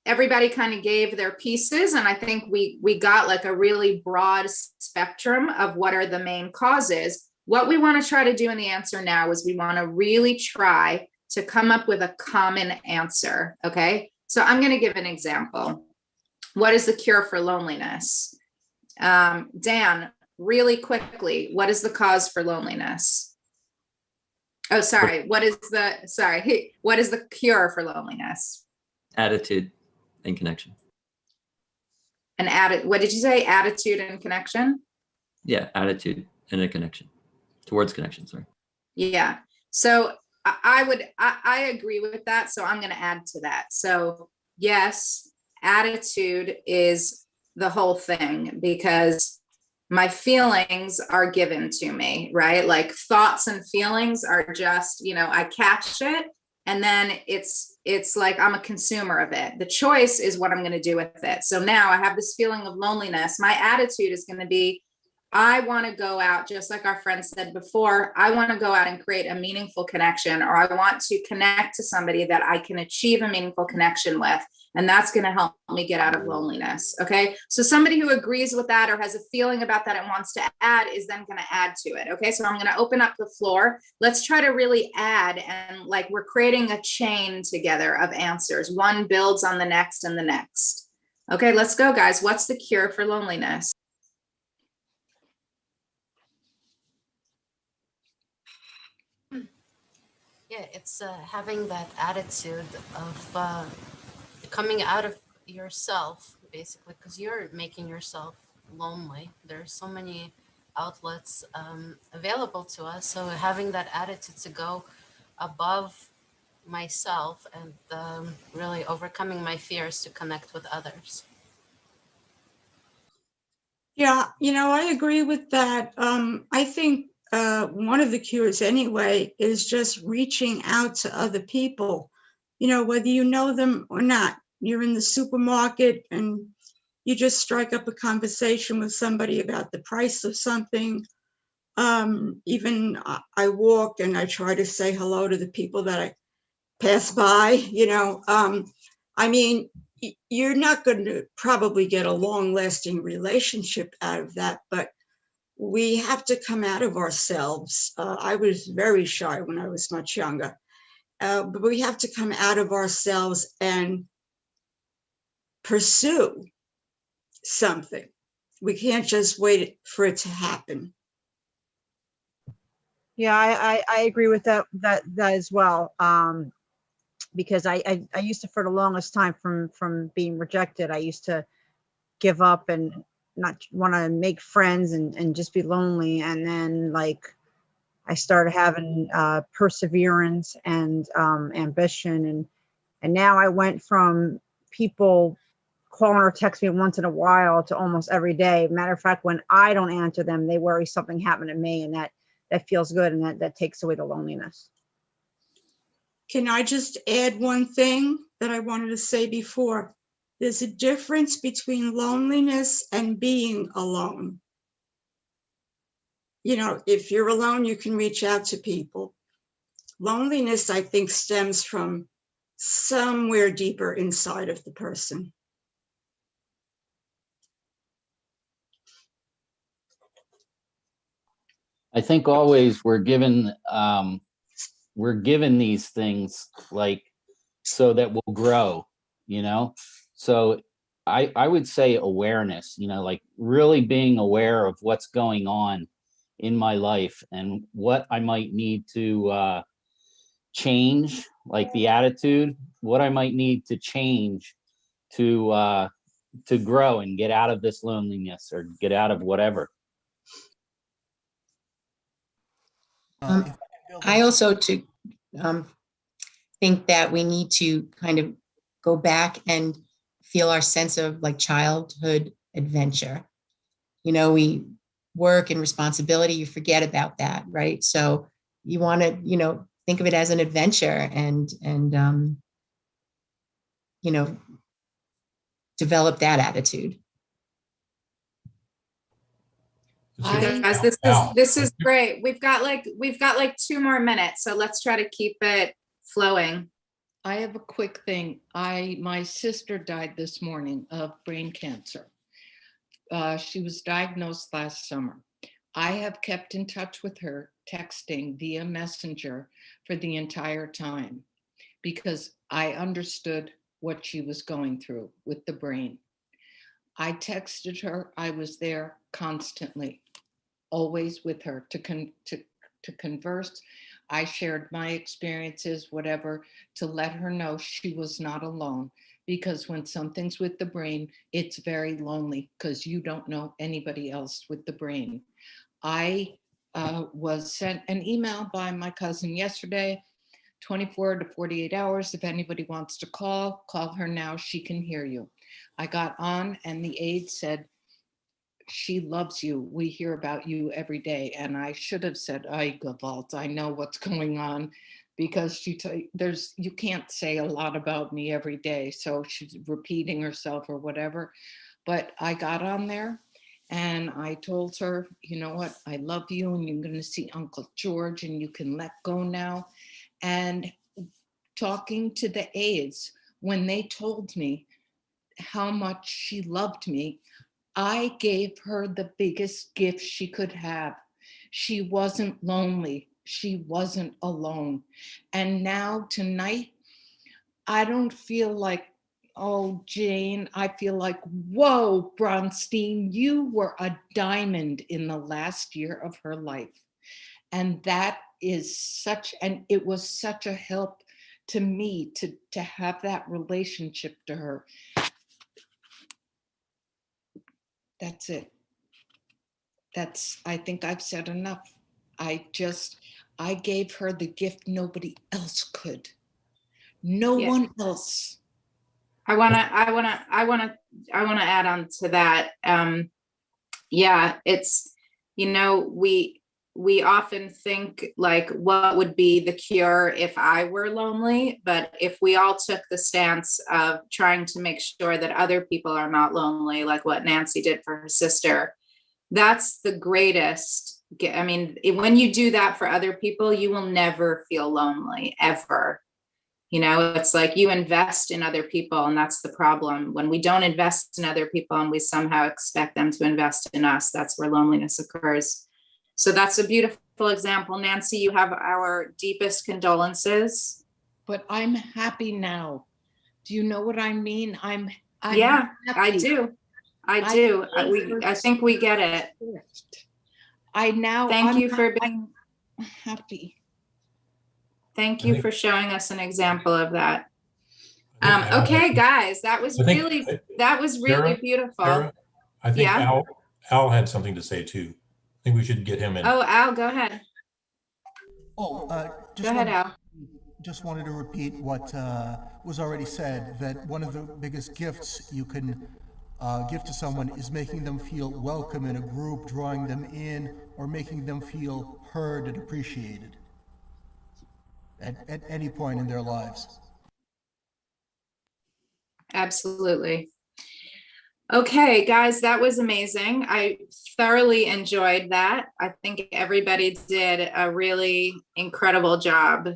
S4: everybody kind of gave their pieces. And I think we got like a really broad spectrum of what are the main causes. What we want to try to do in the answer now is we want to really try to come up with a common answer. Okay. So I'm going to give an example. What is the cure for loneliness? Dan, really quickly, what is the cause for loneliness? Oh, sorry. What is the cure for loneliness?
S17: Attitude and connection.
S4: What did you say? Attitude and connection?
S17: Yeah, attitude and a connection towards connection. Sorry.
S4: Yeah. So I agree with that. So I'm going to add to that. So yes, attitude is the whole thing, because my feelings are given to me, right? Like thoughts and feelings are just, I catch it, and then it's like I'm a consumer of it. The choice is what I'm going to do with it. So now I have this feeling of loneliness. My attitude is going to be, I want to go out, just like our friend said before, I want to go out and create a meaningful connection, or I want to connect to somebody that I can achieve a meaningful connection with. And that's going to help me get out of loneliness. Okay. So somebody who agrees with that or has a feeling about that and wants to add is then going to add to it. Okay. So I'm going to open up the floor. Let's try to really add, and like we're creating a chain together of answers. One builds on the next and the next. Okay. Let's go, guys. What's the cure for loneliness?
S15: Yeah, it's having that attitude of coming out of yourself, basically, because you're making yourself lonely. There's so many outlets available to us. So having that attitude to go above myself and really overcoming my fears to connect with others.
S11: Yeah, I agree with that. I think one of the cures anyway is just reaching out to other people, whether you know them or not. You're in the supermarket and you just strike up a conversation with somebody about the price of something. Even I walk and I try to say hello to the people that I pass by, I mean, you're not going to probably get a long-lasting relationship out of that, but we have to come out of ourselves. I was very shy when I was much younger, but we have to come out of ourselves and pursue something. We can't just wait for it to happen.
S9: Yeah, I agree with that as well. Because I used to, for the longest time, from being rejected, I used to give up and not want to make friends and just be lonely. And then I started having perseverance and ambition, and now I went from people calling or text me once in a while to almost every day. Matter of fact, when I don't answer them, they worry something happened to me, and that feels good, and that takes away the loneliness.
S11: Can I just add one thing that I wanted to say before? There's a difference between loneliness and being alone. If you're alone, you can reach out to people. Loneliness, I think, stems from somewhere deeper inside of the person.
S13: I think always we're given these things so that we'll grow, So I would say awareness, really being aware of what's going on in my life and what I might need to change, like the attitude, what I might need to change to grow and get out of this loneliness or get out of whatever.
S19: I also think that we need to kind of go back and feel our sense of childhood adventure. We work and responsibility, you forget about that, right? So you want to, think of it as an adventure and develop that attitude.
S4: Guys, this is great. We've got like 2 more minutes, so let's try to keep it flowing.
S2: I have a quick thing. My sister died this morning of brain cancer. She was diagnosed last summer. I have kept in touch with her, texting via Messenger for the entire time, because I understood what she was going through with the brain. I texted her. I was there constantly, always with her to converse. I shared my experiences, whatever, to let her know she was not alone, because when something's with the brain, it's very lonely because you don't know anybody else with the brain. I was sent an email by my cousin yesterday, 24 to 48 hours. If anybody wants to call her now. She can hear you. I got on and the aide said, she loves you. We hear about you every day. And I should have said, "Ay, Gewalt, I know what's going on," because you can't say a lot about me every day. So she's repeating herself or whatever. But I got on there and I told her, you know what, I love you and you're going to see Uncle George and you can let go now. And talking to the aides, when they told me how much she loved me, I gave her the biggest gift she could have. She wasn't lonely. She wasn't alone. And now tonight, I don't feel like, oh, Jane, I feel like, whoa, Bronstein, you were a diamond in the last year of her life. And that is it was such a help to me to have that relationship to her. That's it. I think I've said enough. I gave her the gift nobody else could. No one else.
S4: I wanna add on to that. Yeah, it's, we often think like, what would be the cure if I were lonely? But if we all took the stance of trying to make sure that other people are not lonely, like what Nancy did for her sister, that's the greatest. I mean, when you do that for other people, you will never feel lonely, ever. It's like you invest in other people, and that's the problem. When we don't invest in other people and we somehow expect them to invest in us, that's where loneliness occurs. So that's a beautiful example. Nancy, you have our deepest condolences.
S2: But I'm happy now. Do you know what I mean?
S4: Yeah,
S2: happy.
S4: I do. I think we get it. Thank you for being
S2: happy.
S4: Thank you for showing us an example of that. Okay, guys, that was really
S1: Sarah,
S4: beautiful.
S1: Sarah, I think Al had something to say too. I think we should get him in.
S4: Oh, Al, go ahead.
S7: Go
S4: ahead, Al.
S7: Just wanted to repeat what was already said, that one of the biggest gifts you can give to someone is making them feel welcome in a group, drawing them in, or making them feel heard and appreciated at any point in their lives.
S4: Absolutely. Okay, guys, that was amazing. I thoroughly enjoyed that. I think everybody did a really incredible job.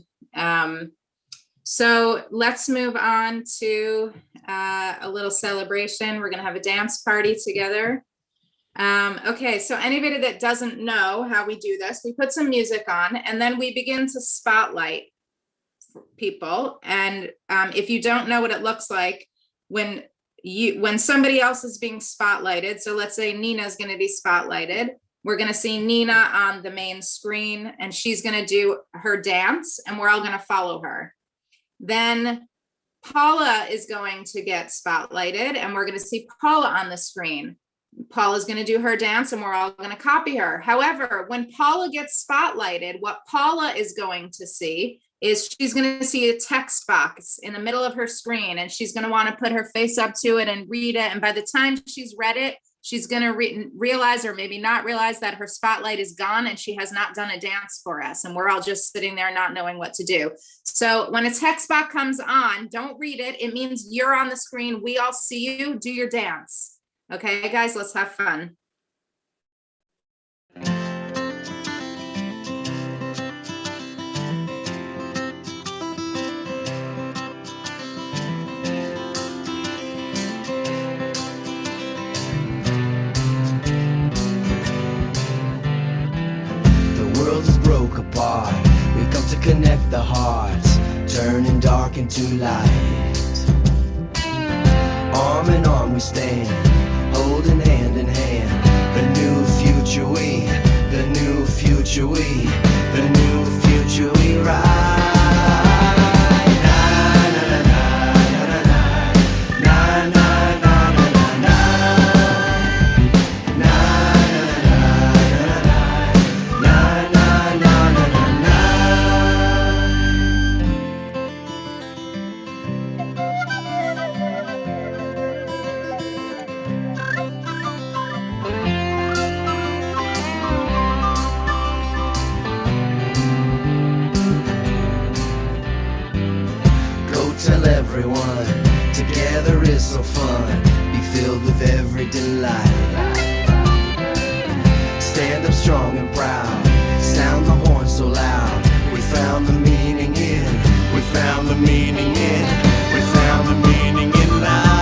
S4: So let's move on to a little celebration. We're going to have a dance party together. Okay, so anybody that doesn't know how we do this, we put some music on and then we begin to spotlight people. And if you don't know what it looks like, when somebody else is being spotlighted, so let's say Nina's going to be spotlighted, we're going to see Nina on the main screen and she's going to do her dance and we're all going to follow her. Then Paula is going to get spotlighted and we're going to see Paula on the screen. Paula's going to do her dance and we're all going to copy her. However, when Paula gets spotlighted, what Paula is going to see is she's going to see a text box in the middle of her screen and she's going to want to put her face up to it and read it. And by the time she's read it, she's going to realize, or maybe not realize, that her spotlight is gone and she has not done a dance for us. And we're all just sitting there not knowing what to do. So when a text box comes on, don't read it. It means you're on the screen. We all see you. Do your dance. Okay, guys, let's have fun.
S10: Broke apart, we've come to connect the hearts, turning dark into light. Arm in arm we stand, holding hand in hand. The new future we, the new future we, the new future we ride. Na, na, na, na, na, na, na. tell everyone, together is so fun, be filled with every delight. Stand up strong and proud, sound the horn so loud. We found the meaning in, we found the meaning in, we found the meaning in life.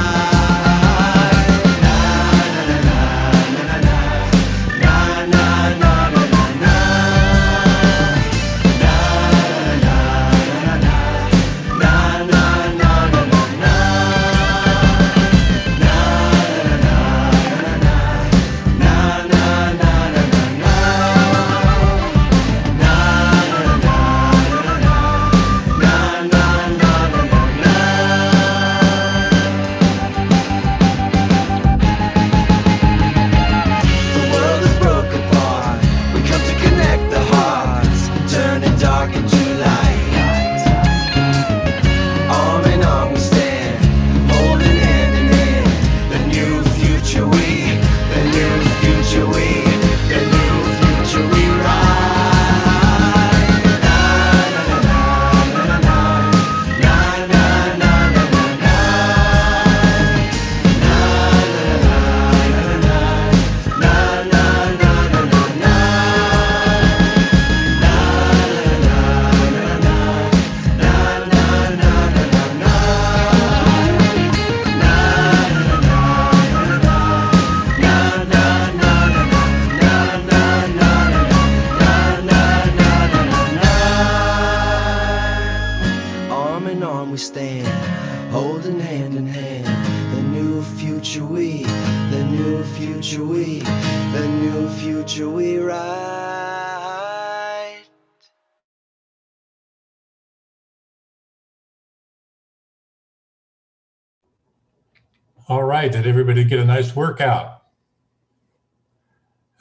S1: All right, did everybody get a nice workout?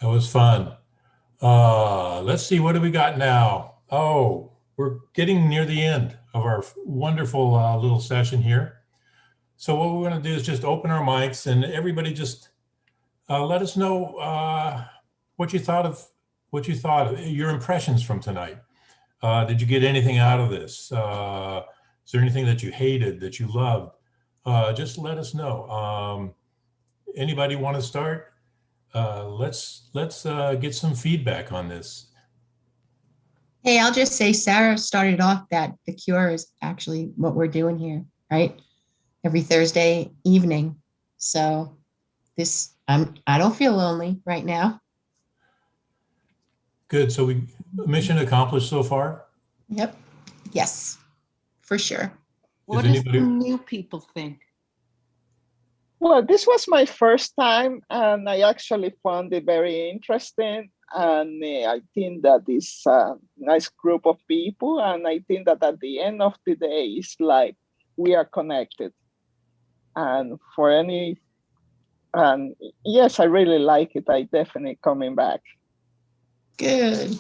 S1: That was fun. Let's see, what do we got now? Oh, we're getting near the end of our wonderful little session here. So what we're going to do is just open our mics and everybody just let us know what you thought of your impressions from tonight. Did you get anything out of this? Is there anything that you hated, that you loved? Just let us know. Anybody want to start? Let's get some feedback on this.
S19: Hey, I'll just say Sarah started off that the cure is actually what we're doing here, right? Every Thursday evening. So this, I don't feel lonely right now.
S1: Good. So mission accomplished so far?
S19: Yep. Yes, for sure.
S2: What do new people think?
S8: Well, this was my first time, and I actually found it very interesting. And I think that it's a nice group of people. And I think that at the end of the day, it's like we are connected. And yes, I really like it. I definitely coming back.
S19: Good.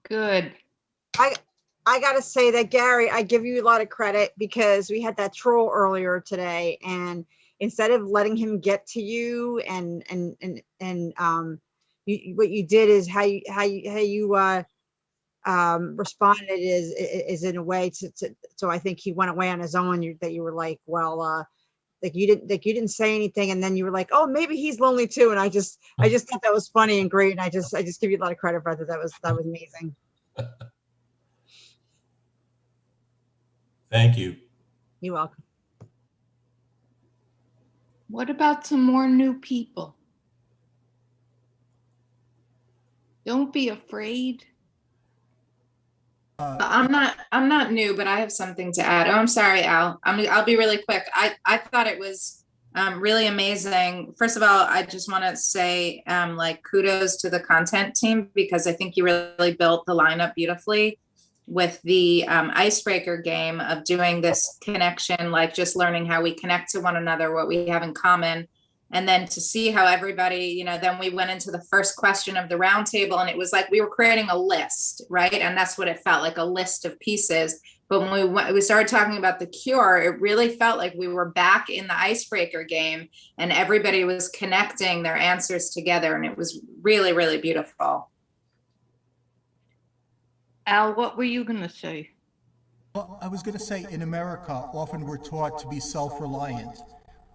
S2: Good.
S9: I got to say that, Gary, I give you a lot of credit because we had that troll earlier today, and instead of letting him get to you what you did is how you responded is in a way to so I think he went away on his own. That you were like, well, like you didn't say anything, and then you were like, oh, maybe he's lonely too. And I just thought that was funny and great, and I just give you a lot of credit for that. That was amazing.
S1: Thank you.
S9: You're welcome.
S2: What about some more new people? Don't be afraid.
S5: I'm not new, but I have something to add. Oh, I'm sorry, Al. I'll be really quick. I thought it was really amazing. First of all, I just want to say like kudos to the content team, because I think you really built the lineup beautifully with the icebreaker game of doing this connection, like just learning how we connect to one another, what we have in common. And then to see how everybody, then we went into the first question of the roundtable, and it was like we were creating a list, right? And that's what it felt like, a list of pieces. But when we started talking about the cure, it really felt like we were back in the icebreaker game, and everybody was connecting their answers together. And it was really, really beautiful.
S2: Al, what were you going to say?
S7: Well, I was going to say, in America, often we're taught to be self-reliant,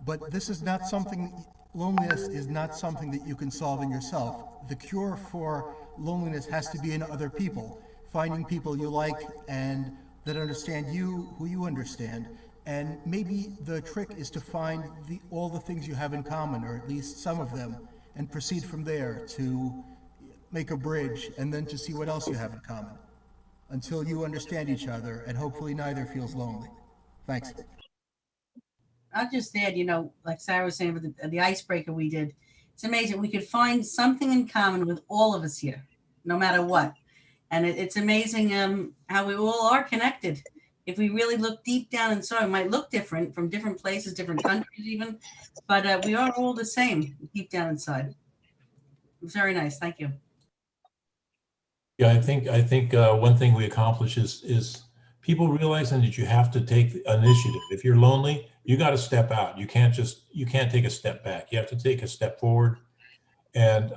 S7: but this is not something, loneliness is not something that you can solve in yourself. The cure for loneliness has to be in other people, finding people you like and that understand you, who you understand. And maybe the trick is to find all the things you have in common, or at least some of them, and proceed from there to make a bridge, and then to see what else you have in common, until you understand each other, and hopefully neither feels lonely. Thanks.
S3: I'll just add, like Sarah was saying with the icebreaker we did, it's amazing. We could find something in common with all of us here, no matter what. And it's amazing how we all are connected. If we really look deep down inside, it might look different from different places, different countries even, but we are all the same deep down inside. It's very nice. Thank you.
S1: Yeah, I think one thing we accomplish is people realizing that you have to take initiative. If you're lonely, you got to step out. You can't take a step back. You have to take a step forward, and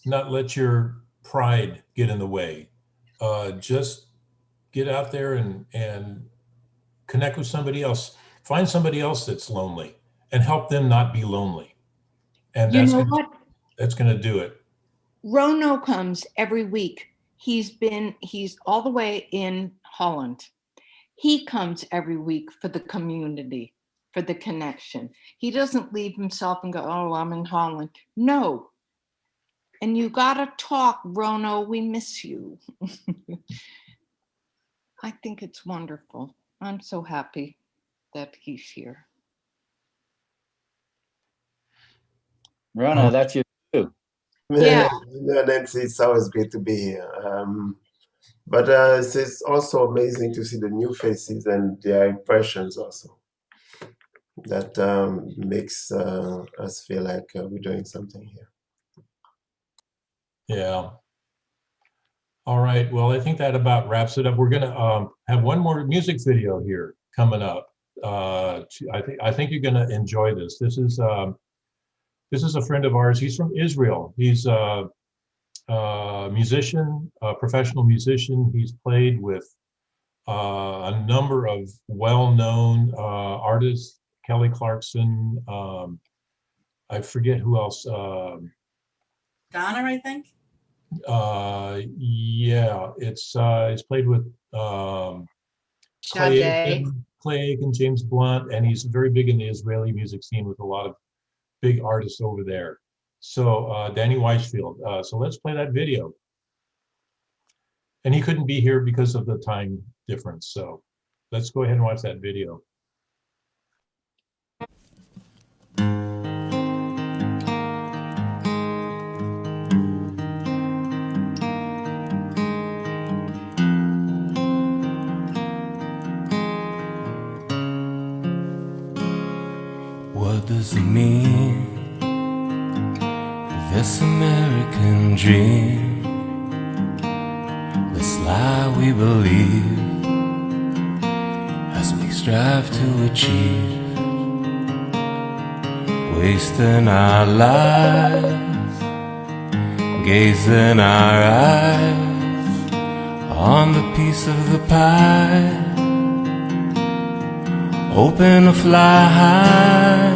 S1: not let your pride get in the way. Just get out there and connect with somebody else. Find somebody else that's lonely and help them not be lonely. And
S2: You know what?
S1: That's going to do it.
S2: Rono comes every week. He's all the way in Holland. He comes every week for the community, for the connection. He doesn't leave himself and go, oh, I'm in Holland. No. And you got to talk, Rono. We miss you. I think it's wonderful. I'm so happy that he's here.
S13: Rona, that's you too.
S2: Yeah.
S12: No, Nancy, it's always great to be here. But it's also amazing to see the new faces and their impressions also. That makes us feel like we're doing something here.
S1: Yeah. All right. Well, I think that about wraps it up. We're going to have one more music video here coming up. I think you're going to enjoy this. This is a friend of ours. He's from Israel. He's a musician, a professional musician. He's played with a number of well-known artists, Kelly Clarkson. I forget who else.
S3: Donna, I think.
S1: Yeah, it's played with Clay Aiken, James Blunt, and he's very big in the Israeli music scene with a lot of big artists over there. So Danny Weisfield. So let's play that video. And he couldn't be here because of the time difference. So let's go ahead and watch that video.
S18: What does it mean, this American dream, this lie we believe as we strive to achieve, wasting our lives, gazing our eyes on the piece of the pie, hoping to fly high.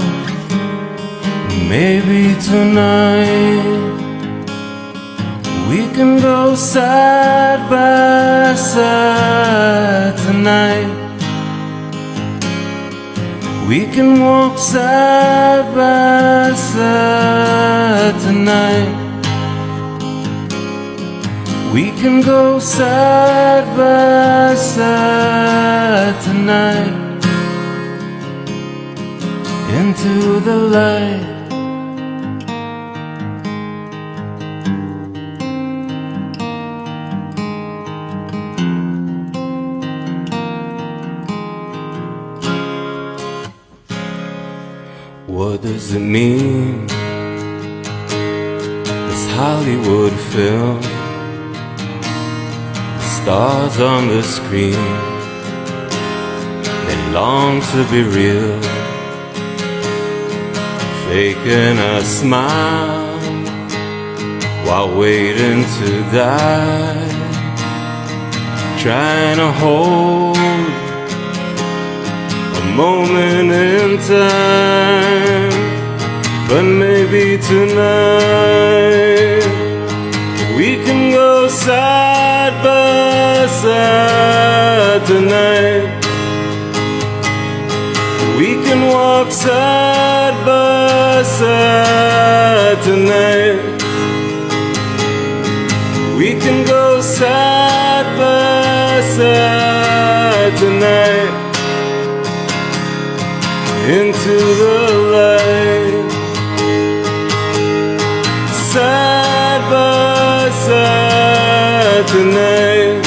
S18: Maybe tonight we can go side by side tonight. We can walk side by side tonight. We can go side by side tonight into the light. What does it mean, this Hollywood film, the stars on the screen, they long to be real, faking a smile while waiting to die, trying to hold a moment in time. But maybe tonight we can go side by side tonight. We can walk side by side tonight. We can go side by side tonight into the light. Side by side tonight.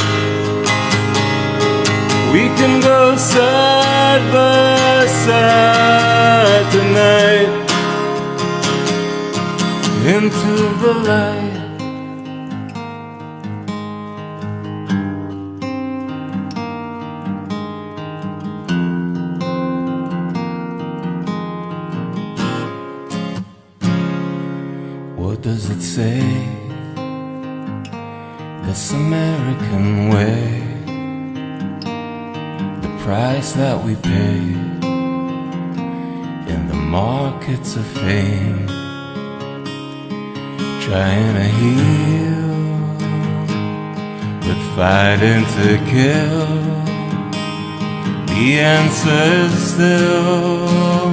S18: We can go side by side tonight into the light. What does it say? This American way, the price that we pay in the markets of fame, trying to heal, but fighting to kill. The answer's still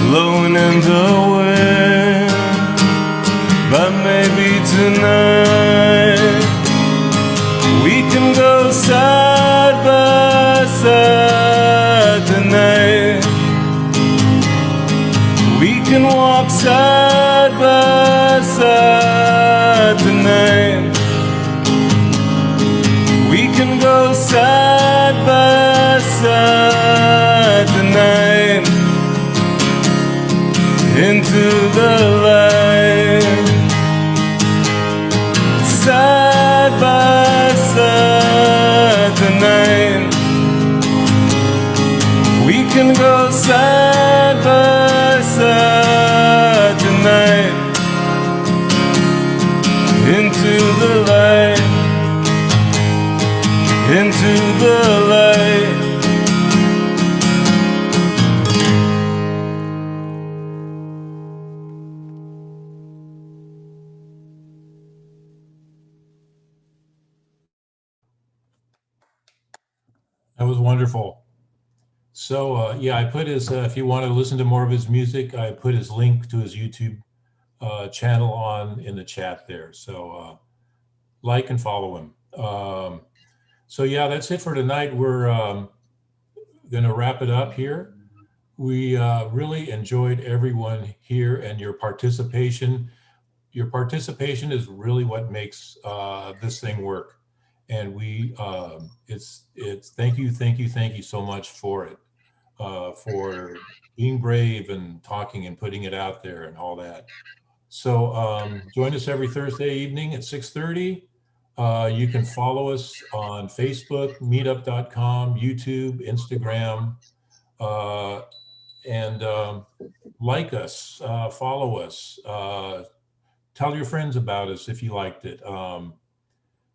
S18: blowing in the wind. But maybe tonight we can go side by side tonight. We can walk side by side tonight. We can go side by side tonight into the light. Side by side tonight. We can go side by side tonight into the light. Into the light.
S1: That was wonderful. So yeah, I put his, if you want to listen to more of his music, I put his link to his YouTube channel on in the chat there. So like and follow him. So yeah, that's it for tonight. We're going to wrap it up here. We really enjoyed everyone here and your participation. Your participation is really what makes this thing work. And we, it's thank you so much for it, for being brave and talking and putting it out there and all that. So join us every Thursday evening at 6:30. You can follow us on Facebook, meetup.com, YouTube, Instagram, and like us, follow us, tell your friends about us if you liked it.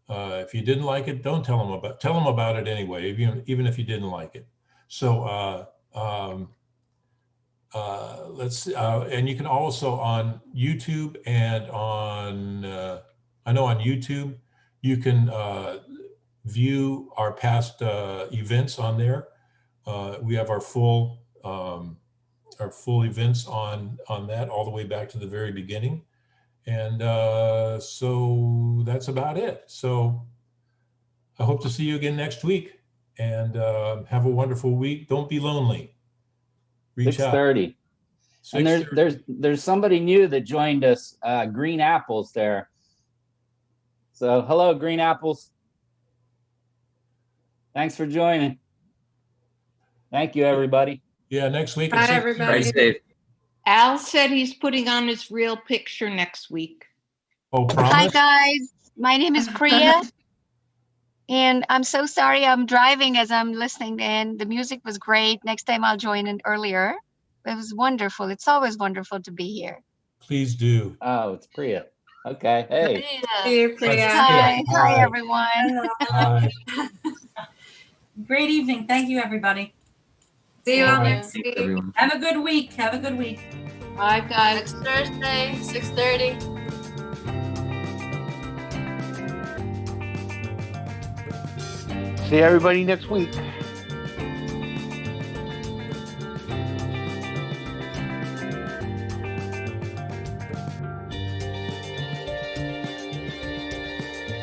S1: If you didn't like it, don't tell them about it anyway, even if you didn't like it. So let's and you can also on YouTube and on I know on YouTube you can view our past events on there. We have our full events on that all the way back to the very beginning. And so that's about it. So I hope to see you again next week, and have a wonderful week. Don't be lonely. Reach
S13: 6:30. And there's somebody new that joined us, Green Apples there. So hello, Green Apples. Thanks for joining. Thank you, everybody.
S1: Yeah, next week.
S5: Bye, everybody.
S17: Stay safe.
S2: Al said he's putting on his real picture next week.
S1: Oh, promise?
S16: Hi, guys. My name is Priya. And I'm so sorry I'm driving as I'm listening in. The music was great. Next time I'll join in earlier. It was wonderful. It's always wonderful to be here.
S1: Please do.
S13: Oh, it's Priya. Okay. Hey.
S5: See you, Priya.
S16: Hi, hi
S1: Bye.
S16: everyone.
S1: Bye.
S3: Great evening. Thank you, everybody.
S5: See you all
S15: Thank you.
S5: next week.
S17: Everyone.
S3: Have a good week. Have a good week.
S15: Bye, guys. Next Thursday, 6:30.
S14: See everybody next week.